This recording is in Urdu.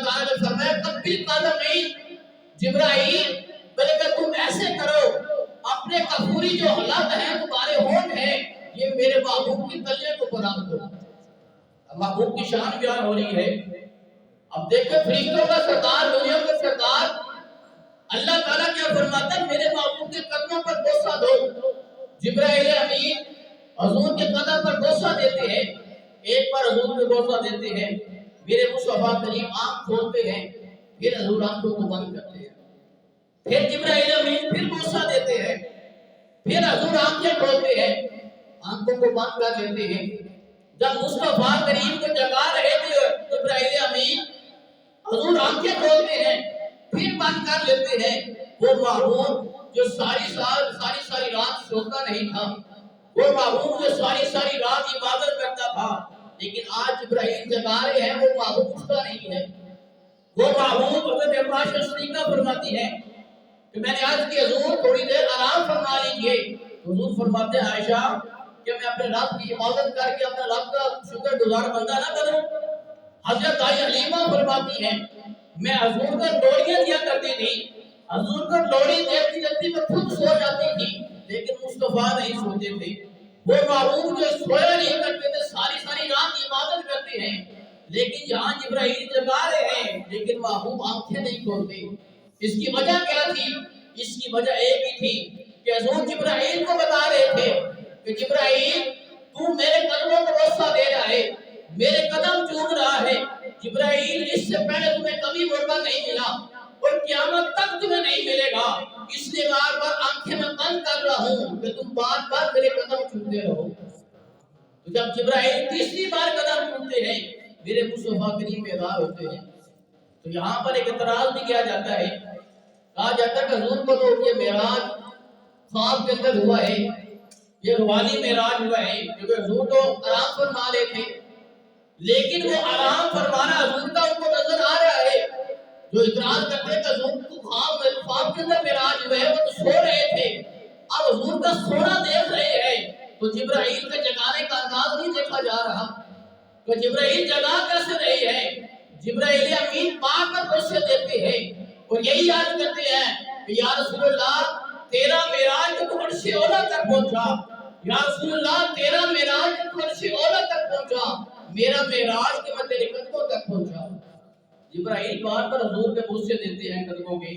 تعالیٰ نے فرمایا قبل قدمین جبرائیل بلکہ تم ایسے کرو اپنے کفوری جو حلق ہیں تمہارے ہونٹ ہیں یہ میرے محبوب کی تلے کو برابر کرو۔ محبوب کی شان بیان ہو رہی ہے۔ اب دیکھیں فرشتوں کا سردار دنیا کا سردار اللہ تعالیٰ کیا فرماتا ہے میرے محبوب کے قدموں پر بوسہ دو۔ جبرائیل امین حضور کے قدم پر بوسہ دیتے ہیں، ایک بار حضور کو بوسہ دیتے ہیں، میرے مصطفیٰ کریم آنکھ کھولتے ہیں، پھر حضور آنکھوں کو بند کرتے ہیں، پھر جبرائیل امین پھر بوسہ دیتے ہیں، پھر حضور آنکھیں کھولتے ہیں، آنکھوں کو بند کر لیتے ہیں۔ جب مصطفیٰ کریم کو جگا رہے تھے جبرائیل امین حضور آنکھیں کھولتے ہیں پھر بند کر لیتے ہیں۔ وہ محبوب جو ساری رات سوتا نہیں تھا، وہ محبوب جو ساری رات عبادت کرتا تھا، لیکن آج جبرائیل جگا رہے ہیں، وہ محبوب اٹھتا نہیں ہے۔ وہ محبوب حضرت عائشہ صدیقہ فرماتی ہے کہ میں نے عرض کی حضور تھوڑی دیر آرام فرما لیجئے، حضور فرماتے ہیں عائشہ کہ میں اپنے رب کی عبادت کر کے اپنے رب کا شکر گزار بندہ نہ کروں۔ حضرت حلیمہ فرماتی ہیں میں حضور کو لوڑیاں دیا کرتی تھی، حضور کو لوڑی دیتی دیتی میں خود سو جاتی تھی، لیکن مصطفیٰ نہیں سوتے تھے۔ وہ محبوب جو سویا نہیں کرتے تھے، ساری رات عبادت کرتے ہیں، لیکن یہاں جبرائیل جگا رہے ہیں لیکن محبوب آنکھیں نہیں کھولتے۔ اس کی وجہ کیا تھی؟ اس کی وجہ ایک ہی تھی کہ حضور جبرائیل کو بتا رہے تھے کہ جبرائیل تو میرے قدموں کو بوسہ دے رہا ہے، میرے قدم چوم رہا ہے۔ جبرائیل اس سے پہلے تمہیں کبھی موقع نہیں ملا اور قیامت تک تمہیں نہیں ملے گا، اس لیے بار بار آنکھیں میں بند کر رہا ہوں کہ تم بار بار میرے قدم چومتے رہو۔ تو جب جبرائیل تیسری بار قدم چومتے ہیں میرے مصطفیٰ کریم بیدار ہوتے ہیں۔ تو یہاں پر ایک اعتراض بھی کیا جاتا ہے، کہا جاتا ہے کہ حضور کو تو یہ معراج خواب کے اندر ہوا ہے، یہ روحانی معراج ہوا ہے، کیونکہ حضور تو آرام فرما رہے تھے، لیکن وہ آرام فرمانا حضور کا ان کو نظر آ رہا ہے۔ جو اعتراض کرتے ہیں کہ حضور کو خواب کے اندر معراج ہوا ہے، وہ تو سو رہے تھے، اب حضور کا سونا دیکھ رہے ہیں، تو جبرائیل کے جگانے کا انداز نہیں دیکھا جا رہا کہ جبرائیل جگا کیسے رہے ہیں۔ جبرائیل امین پا کر بوسے دیتے ہیں اور یہی عرض کرتے ہیں کہ یا رسول اللہ تیرا معراج تو عرش اولا تک پہنچا، یا رسول اللہ تیرا معراج تو عرش اولا تک پہنچا، میرا معراج کہ میں تیرے قدموں تک پہنچا۔ جبرائیل بار پر حضور کے بوسے دیتے ہیں قدموں کے،